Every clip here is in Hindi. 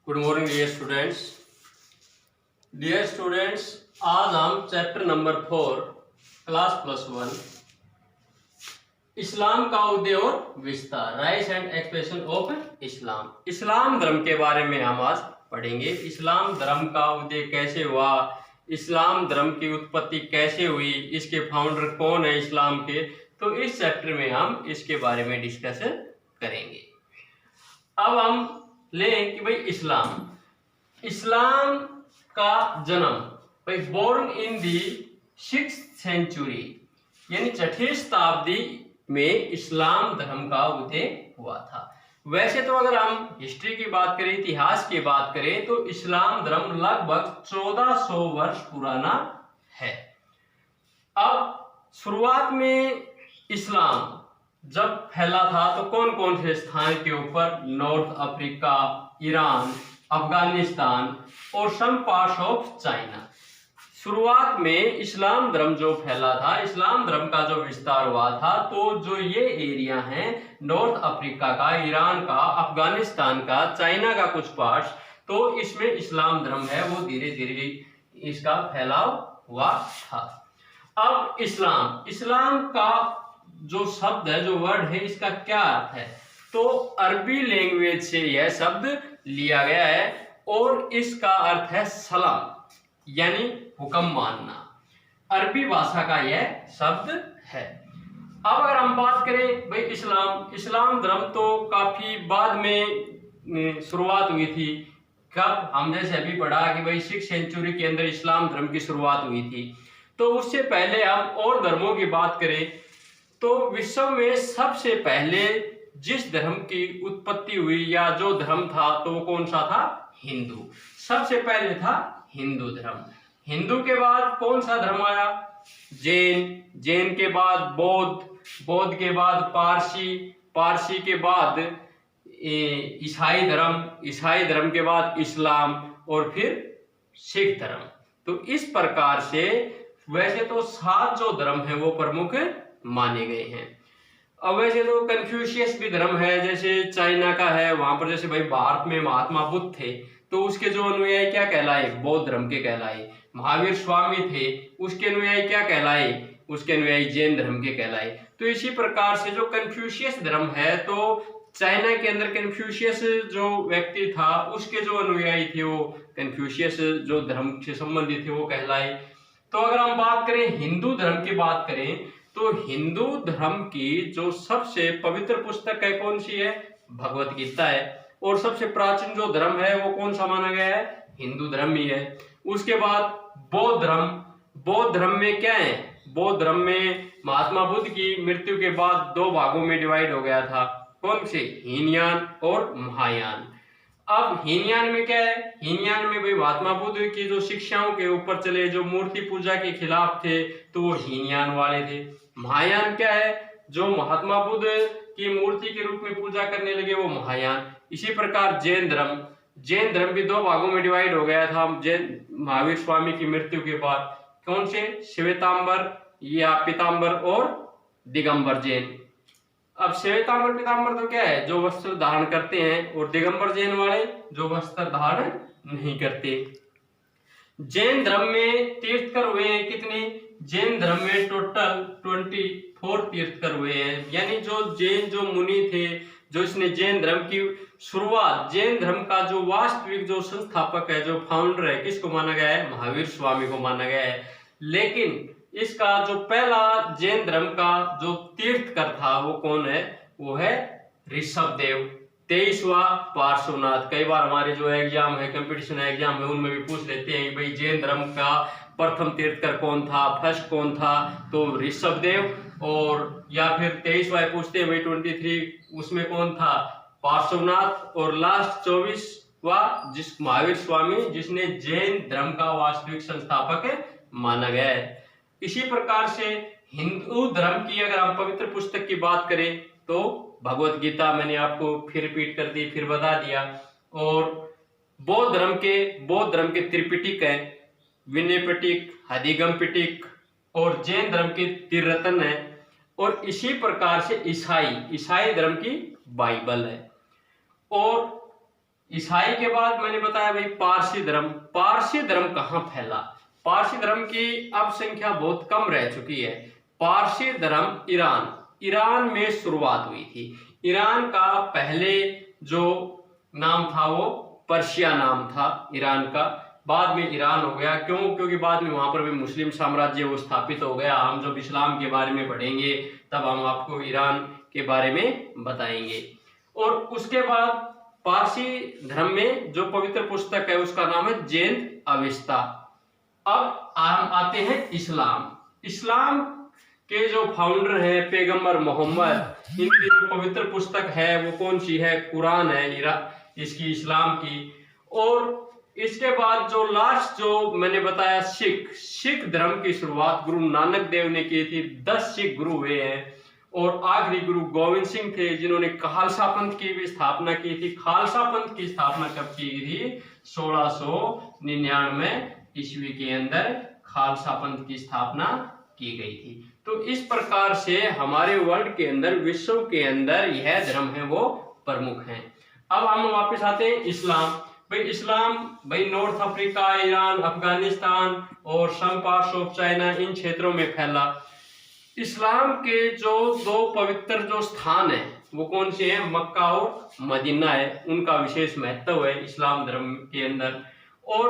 Good morning dear students. आज हम चैप्टर नंबर 4 क्लास +1 इस्लाम का उदय और विस्तार, rise and expression of Islam धर्म के बारे में हम आज पढ़ेंगे। इस्लाम धर्म का उदय कैसे हुआ, इस्लाम धर्म की उत्पत्ति कैसे हुई, इसके फाउंडर कौन है इस्लाम के, तो इस चैप्टर में हम इसके बारे में डिस्कस करेंगे। अब हम लें कि भाई इस्लाम का जन्म भाई born in the 6th century यानी 6ठी शताब्दी में इस्लाम धर्म का उदय हुआ था। वैसे तो अगर हम हिस्ट्री की बात करें, इतिहास की बात करें, तो इस्लाम धर्म लगभग 1400 वर्ष पुराना है। अब शुरुआत में इस्लाम जब फैला था तो कौन कौन से स्थान के ऊपर, नॉर्थ अफ्रीका, ईरान, अफगानिस्तान और सम पार्ट्स ऑफ चाइना। शुरुआत में इस्लाम धर्म जो फैला था, इस्लाम धर्म का जो विस्तार हुआ था, तो जो ये एरिया हैं नॉर्थ अफ्रीका का, ईरान का, अफगानिस्तान का, चाइना का कुछ पार्ट्स, तो इसमें इस्लाम धर्म है वो धीरे धीरे इसका फैलाव हुआ था। अब इस्लाम का जो शब्द है, जो वर्ड है, इसका क्या अर्थ है, तो अरबी लैंग्वेज से यह शब्द लिया गया है और इसका अर्थ है सलाम यानी हुक्म मानना। अरबी भाषा का यह शब्द है। अब अगर हम बात करें भाई इस्लाम धर्म तो काफी बाद में शुरुआत हुई थी। कब, हम जैसे अभी पढ़ा कि भाई 6th सेंचुरी के अंदर इस्लाम धर्म की शुरुआत हुई थी। तो उससे पहले हम और धर्मों की बात करें तो विश्व में सबसे पहले जिस धर्म की उत्पत्ति हुई या जो धर्म था तो वो कौन सा था? हिंदू। सबसे पहले था हिंदू धर्म। हिंदू के बाद कौन सा धर्म आया? जैन के बाद बौद्ध के बाद पारसी के बाद ईसाई धर्म के बाद इस्लाम और फिर सिख धर्म। तो इस प्रकार से वैसे तो 7 जो धर्म है वो प्रमुख माने गए हैं। अब वैसे तो कन्फ्यूशियस भी धर्म है, जैसे चाइना का है, वहां पर जैसे भाई भारत में महात्मा बुद्ध थे तो उसके जो अनुयायी क्या कहलाए? बौद्ध धर्म के कहलाए। महावीर स्वामी थे, उसके अनुयायी क्या कहलाए? उसके अनुयायी जैन धर्म के कहलाए। तो इसी प्रकार से जो कन्फ्यूशियस धर्म है, तो चाइना के अंदर कन्फ्यूशियस जो व्यक्ति था उसके जो अनुयायी थे वो कन्फ्यूशियस जो धर्म से संबंधित थे वो कहलाए। तो अगर हम बात करें हिंदू धर्म की बात करें तो हिंदू धर्म की जो सबसे पवित्र पुस्तक है कौन सी है? भगवत गीता है। और सबसे प्राचीन जो धर्म है वो कौन सा माना गया है? हिंदू धर्म ही है। उसके बाद बौद्ध धर्म में क्या है? बौद्ध धर्म में महात्मा बुद्ध की मृत्यु के बाद 2 भागों में डिवाइड हो गया था। कौन से? हीनयान और महायान। अब हीनयान में क्या है? हीनयान में भाई महात्मा बुद्ध की जो शिक्षाओं के ऊपर चले, जो मूर्ति पूजा के खिलाफ थे, तो वो हीनयान वाले थे। महायान क्या है? जो महात्मा बुद्ध की मूर्ति के रूप में पूजा करने लगे वो महायान। इसी प्रकार जैन धर्म भी 2 भागों में डिवाइड हो गया था जैन महावीर स्वामी की मृत्यु के बाद। कौन से? श्वेतांबर या पीतांबर और दिगंबर जैन। अब श्वेतांबर पीतांबर तो क्या है? जो वस्त्र धारण करते हैं, और दिगंबर जैन वाले जो वस्त्र धारण नहीं करते। जैन धर्म में तीर्थकर हुए हैं कितने? जैन धर्म में टोटल 24 तीर्थकर हुए हैं। यानी जो मुनि थे, जो इसने जैन धर्म की शुरुआत, जैन धर्म का जो वास्तविक जो संस्थापक है, जो फाउंडर है, किसको माना गया है? महावीर स्वामी को माना गया है। लेकिन इसका जो पहला जैन धर्म का जो तीर्थकर था वो कौन है? वो है ऋषभदेव, 23वां पार्श्वनाथ। कई बार हमारे जो एग्जाम है, कंपटीशन एग्जाम है, उनमें भी पूछ लेते हैं कि भाई जैन धर्म का प्रथम तीर्थकर कौन था, फर्स्ट कौन था? तो ऋषभदेव। और या फिर 23वां पूछते हैं भाई 23 उसमें कौन था? पार्श्वनाथ। और लास्ट 24वां जिस महावीर स्वामी, जिसने जैन धर्म का वास्तविक संस्थापक माना गया है। इसी प्रकार से हिंदू धर्म की अगर हम पवित्र पुस्तक की बात करें तो भगवत गीता, मैंने आपको फिर रिपीट कर दी, फिर बता दिया। और बौद्ध धर्म के त्रिपिटक है, विनय पिटक, हदिगम पिटक, और जैन धर्म की त्रिरत्न है। और इसी प्रकार से ईसाई धर्म की बाइबल है। और ईसाई के बाद मैंने बताया भाई पारसी धर्म। पारसी धर्म कहाँ फैला? पारसी धर्म की अब संख्या बहुत कम रह चुकी है। पारसी धर्म ईरान में शुरुआत हुई थी। ईरान का पहले जो नाम था वो पर्शिया नाम था ईरान का, बाद में ईरान हो गया। क्यों? क्योंकि बाद में वहां पर भी मुस्लिम साम्राज्य वो स्थापित हो गया। हम जब इस्लाम के बारे में पढ़ेंगे तब हम आपको ईरान के बारे में बताएंगे। और उसके बाद पारसी धर्म में जो पवित्र पुस्तक है उसका नाम है जैन अवेस्ता। अब हम आते हैं इस्लाम। इस्लाम के जो फाउंडर है पैगंबर मोहम्मद, इनकी जो पवित्र पुस्तक है वो कौन सी है? कुरान है इसकी, इस्लाम की। और इसके बाद जो लास्ट जो मैंने बताया सिख धर्म की शुरुआत गुरु नानक देव ने की थी। 10 सिख गुरु हुए हैं और आखिरी गुरु गोविंद सिंह थे जिन्होंने खालसा पंथ की भी स्थापना की थी। खालसा पंथ की स्थापना कब की थी? 1699 ईस्वी के अंदर खालसा पंथ की स्थापना की गई थी। तो इस प्रकार से हमारे वर्ल्ड के अंदर, विश्व के अंदर यह धर्म है वो प्रमुख हैं। अब हम वापस आते हैं इस्लाम। भाई इस्लाम भाई नॉर्थ अफ्रीका, ईरान, अफगानिस्तान और सम पार्ट्स ऑफ चाइना, इन क्षेत्रों में फैला। इस्लाम के जो 2 पवित्र जो स्थान है वो कौन से हैं? मक्का और मदीना है। उनका विशेष महत्व है इस्लाम धर्म के अंदर। और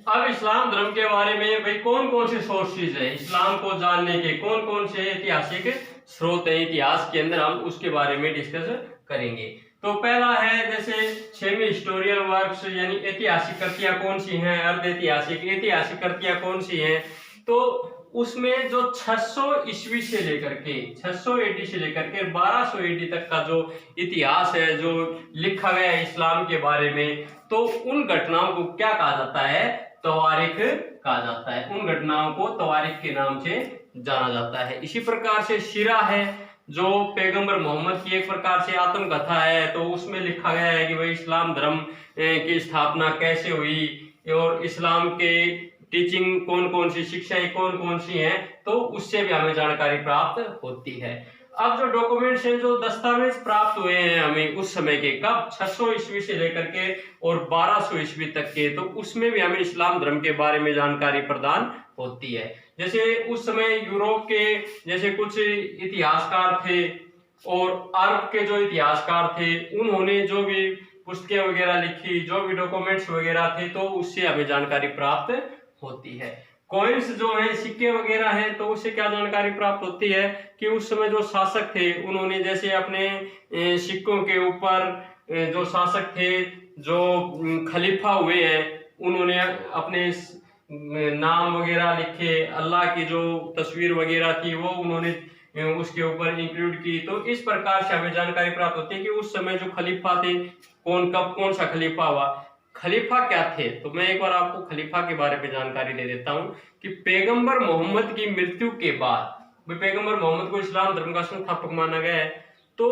अब इस्लाम धर्म के बारे में भाई कौन कौन से सोर्सेज है इस्लाम को जानने के, कौन कौन से ऐतिहासिक स्रोत है इतिहास के अंदर, हम उसके बारे में डिस्कस करेंगे। तो पहला है जैसे 6वीं हिस्टोरियल वर्क्स, यानी ऐतिहासिक कृतियां कौन सी हैं, अर्ध ऐतिहासिक ऐतिहासिक कृतियां कौन सी हैं। तो उसमें जो 600 ईस्वी से लेकर के 600 एडी से लेकर के 1200 एडी तक का जो इतिहास है जो लिखा गया है इस्लाम के बारे में, तो उन घटनाओं को क्या कहा जाता है? तवारीख कहा जाता है। उन घटनाओं को तवारीख के नाम से जाना जाता है। इसी प्रकार से सीरा है जो पैगंबर मोहम्मद की एक प्रकार से आत्मकथा है। तो उसमें लिखा गया है कि भाई इस्लाम धर्म की स्थापना कैसे हुई और इस्लाम के टीचिंग कौन कौन सी, शिक्षाएं कौन कौन सी हैं, तो उससे भी हमें जानकारी प्राप्त होती है। अब जो डॉक्यूमेंट्स हैं, जो दस्तावेज प्राप्त हुए हैं हमें उस समय के, कब? 600 ईस्वी से लेकर के और 1200 ईस्वी तक के, तो उसमें भी हमें इस्लाम धर्म के बारे में जानकारी प्रदान होती है। जैसे उस समय यूरोप के जैसे कुछ इतिहासकार थे और अरब के जो इतिहासकार थे, उन्होंने जो भी पुस्तकें वगैरह लिखी, जो भी डॉक्यूमेंट्स वगैरह थे, तो उससे हमें जानकारी प्राप्त होती है। कॉइन्स जो है, सिक्के वगैरह हैं, तो उससे क्या जानकारी प्राप्त होती है कि उस समय जो शासक थे उन्होंने जैसे अपने सिक्कों के ऊपर जो शासक थे, जो खलीफा हुए हैं, उन्होंने अपने नाम वगैरह लिखे, अल्लाह की जो तस्वीर वगैरह थी वो उन्होंने उसके ऊपर इंक्लूड की। तो इस प्रकार से हमें जानकारी प्राप्त होती है कि उस समय जो खलीफा थे, कौन कब कौन सा खलीफा हुआ, खलीफा क्या थे। तो मैं एक बार आपको खलीफा के बारे में जानकारी दे देता हूं कि पैगंबर मोहम्मद की मृत्यु के बाद, पैगंबर मोहम्मद को इस्लाम धर्म का संस्थापक माना गया है, तो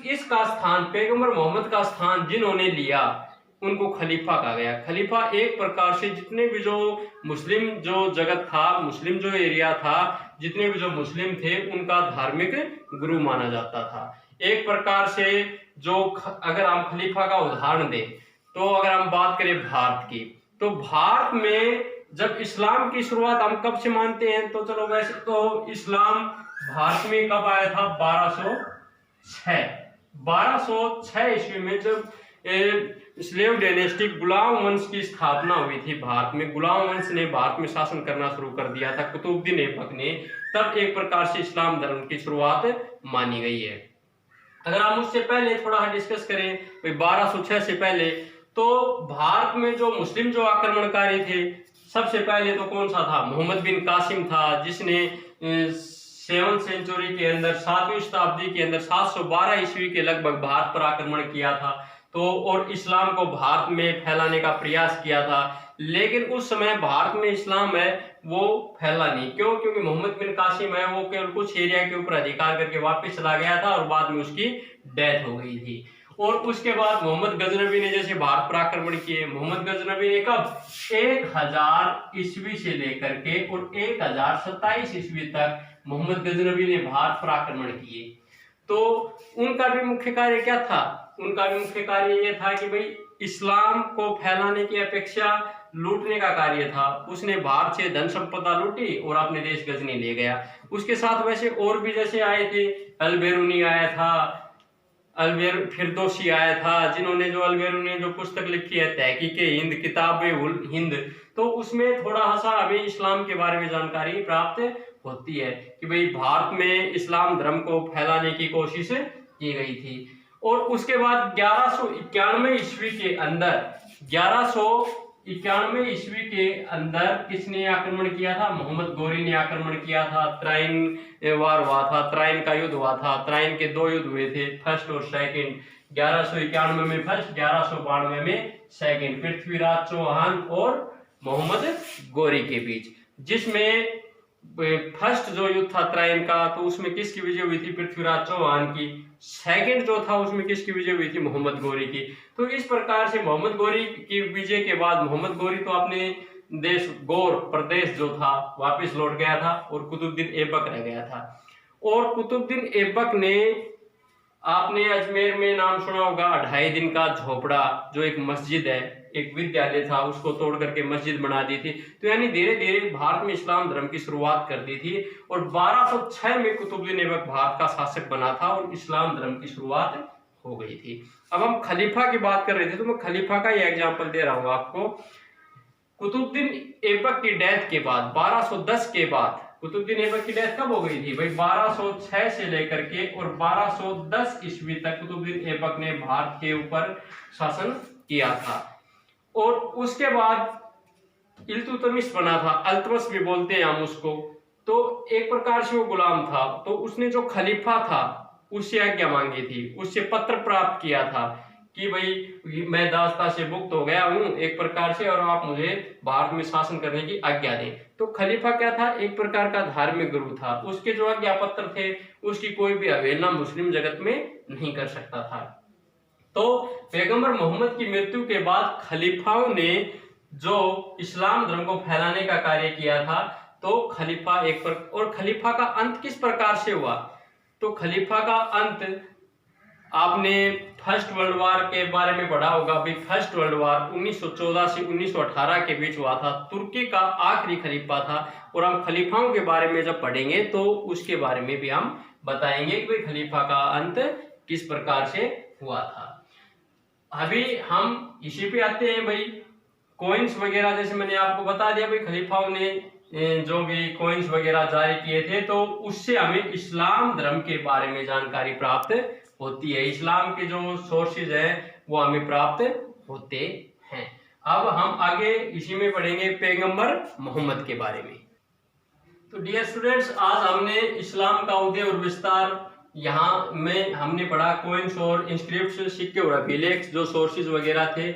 इसका स्थान, पैगंबर मोहम्मद का स्थान जिन्होंने लिया उनको खलीफा कहा गया। खलीफा एक प्रकार से जितने भी जो मुस्लिम जो जगत था, मुस्लिम जो एरिया था, जितने भी जो मुस्लिम थे, उनका धार्मिक गुरु माना जाता था। एक प्रकार से जो, अगर हम खलीफा का उदाहरण दें, तो अगर हम बात करें भारत की, तो भारत में जब इस्लाम की शुरुआत हम कब से मानते हैं, तो चलो वैसे तो इस्लाम भारत में कब आया था? 1206 ईस्वी में, जब स्लेव डायनेस्टिक, गुलाम वंश की स्थापना हुई थी भारत में। गुलाम वंश ने भारत में शासन करना शुरू कर दिया था, कुतुबुद्दीन ऐबक ने, तब एक प्रकार से इस्लाम धर्म की शुरुआत मानी गई है। अगर हम उससे पहले थोड़ा डिस्कस करें, 1206 से पहले, तो भारत में जो मुस्लिम जो आक्रमणकारी थे, सबसे पहले तो कौन सा था? मोहम्मद बिन कासिम था, जिसने 7वीं सेंचुरी के अंदर, 7वीं शताब्दी के अंदर 712 ईस्वी के लगभग भारत पर आक्रमण किया था, तो और इस्लाम को भारत में फैलाने का प्रयास किया था। लेकिन उस समय भारत में इस्लाम है वो फैला नहीं। क्यों? क्योंकि मोहम्मद बिन कासिम है वो केवल कुछ एरिया के ऊपर अधिकार करके वापस चला गया था और बाद में उसकी डेथ हो गई थी। और उसके बाद मोहम्मद गजनबी ने जैसे भारत पर आक्रमण किए, मोहम्मद गजनबी ने कब? 1000 ईस्वी से लेकर के और 1027 ईस्वी तक मोहम्मद गजनबी ने भारत पर आक्रमण किए। तो उनका भी मुख्य कार्य क्या था? उनका भी मुख्य कार्य ये था कि भाई इस्लाम को फैलाने की अपेक्षा लूटने का कार्य था। उसने भारत से धन संपदा लूटी और अपने देश गजनी ले गया। उसके साथ वैसे और भी जैसे आए थे, अल-बेरूनी आया था, अलबेर फिरदौसी आया था, जिन्होंने जो अलबेरूनी ने जो पुस्तक लिखी है तहकीके हिंद, किताबे उल हिंद, तो उसमें थोड़ा सा हमें इस्लाम के बारे में जानकारी प्राप्त होती है कि भाई भारत में इस्लाम धर्म को फैलाने की कोशिश की गई थी। और उसके बाद 1191 ईस्वी के अंदर 1191 ईस्वी के अंदर किसने आक्रमण किया था? मोहम्मद गोरी ने आक्रमण किया था। त्राइन वार हुआ था, त्राइन का युद्ध हुआ था। त्राइन के 2 युद्ध हुए थे, फर्स्ट और सेकंड। 1191 में फर्स्ट, 1192 में सेकंड, पृथ्वीराज चौहान और मोहम्मद गोरी के बीच। जिसमें फर्स्ट जो युद्ध था त्राइन का, तो उसमें किसकी विजय हुई थी? पृथ्वीराज चौहान की। सेकंड जो था उसमें किसकी विजय हुई थी? मोहम्मद गोरी की। तो इस प्रकार से मोहम्मद गोरी की विजय के बाद मोहम्मद गोरी तो अपने देश गौर प्रदेश जो था वापस लौट गया था और कुतुबुद्दीन ऐबक रह गया था। और कुतुबुद्दीन ऐबक ने, आपने अजमेर में नाम सुना होगा 2.5 दिन का झोपड़ा, जो एक मस्जिद है, एक विद्यालय था, उसको तोड़ करके मस्जिद बना दी थी। तो यानी धीरे धीरे भारत में इस्लाम धर्म की शुरुआत कर दी थी। और 1206 में कुतुबुद्दीन ऐबक भारत का शासक बना था और इस्लाम धर्म की शुरुआत हो गई थी। अब हम खलीफा की बात कर रहे थे, तो मैं खलीफा का ही एग्जाम्पल दे रहा हूं आपको। कुतुबुद्दीन ऐबक की डेथ के बाद 1210 के बाद, कुतुबुद्दीन ऐबक की डेथ कब हो गई थी भाई? 1206 से लेकर के और 1210 ईस्वी तक कुतुबुद्दीन ऐबक ने भारत के ऊपर शासन किया था। और उसके बाद इल्तुतमिश बना था, अल्तमश भी बोलते हैं हम उसको। तो एक प्रकार से वो गुलाम था, तो उसने जो खलीफा था उससे आज्ञा मांगी थी, उससे पत्र प्राप्त किया था कि भाई मैं दास्ता से मुक्त हो गया हूं एक प्रकार से, और आप मुझे भारत में शासन करने की आज्ञा दें। तो खलीफा क्या था? एक प्रकार का धार्मिक गुरु था। उसके जो आज्ञा पत्र थे उसकी कोई भी अवहेलना मुस्लिम जगत में नहीं कर सकता था। तो पैगंबर मोहम्मद की मृत्यु के बाद खलीफाओं ने जो इस्लाम धर्म को फैलाने का कार्य किया था, तो खलीफा और खलीफा का अंत किस प्रकार से हुआ? तो खलीफा का अंत आपने फर्स्ट वर्ल्ड वार के बारे में पढ़ा होगा। भाई फर्स्ट वर्ल्ड वार 1914 से 1918 के बीच हुआ था। तुर्की का आखिरी खलीफा था। और हम खलीफाओं के बारे में जब पढ़ेंगे तो उसके बारे में भी हम बताएंगे कि भाई खलीफा का अंत किस प्रकार से हुआ था। अभी हम इसी पे आते हैं भाई, कॉइन्स वगैरह, जैसे मैंने आपको बता दिया भाई खलीफाओं ने जो भी कॉइन्स वगैरह जारी किए थे, तो उससे हमें इस्लाम धर्म के बारे में जानकारी प्राप्त होती है। इस्लाम के जो सोर्सेज हैं वो हमें प्राप्त होते हैं। अब हम आगे इसी में पढ़ेंगे पैगंबर मोहम्मद के बारे में। तो डियर स्टूडेंट्स, आज हमने इस्लाम का उदय और विस्तार यहाँ में हमने पढ़ा, कॉइन्स और इंस्क्रिप्ट, सिक्के और अभिलेख जो सोर्सेज वगैरह थे।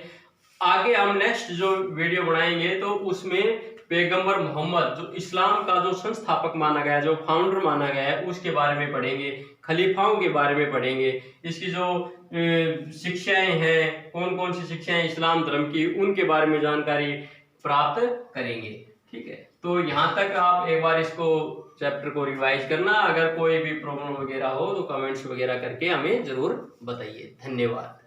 आगे हम नेक्स्ट जो वीडियो बनाएंगे तो उसमें पैगंबर मोहम्मद जो इस्लाम का जो संस्थापक माना गया, जो फाउंडर माना गया है, उसके बारे में पढ़ेंगे। खलीफाओं के बारे में पढ़ेंगे, इसकी जो शिक्षाएं हैं, कौन कौन सी शिक्षाएं इस्लाम धर्म की, उनके बारे में जानकारी प्राप्त करेंगे। ठीक है, तो यहाँ तक आप एक बार इसको चैप्टर को रिवाइज करना। अगर कोई भी प्रॉब्लम वगैरह हो तो कमेंट्स वगैरह करके हमें जरूर बताइए। धन्यवाद।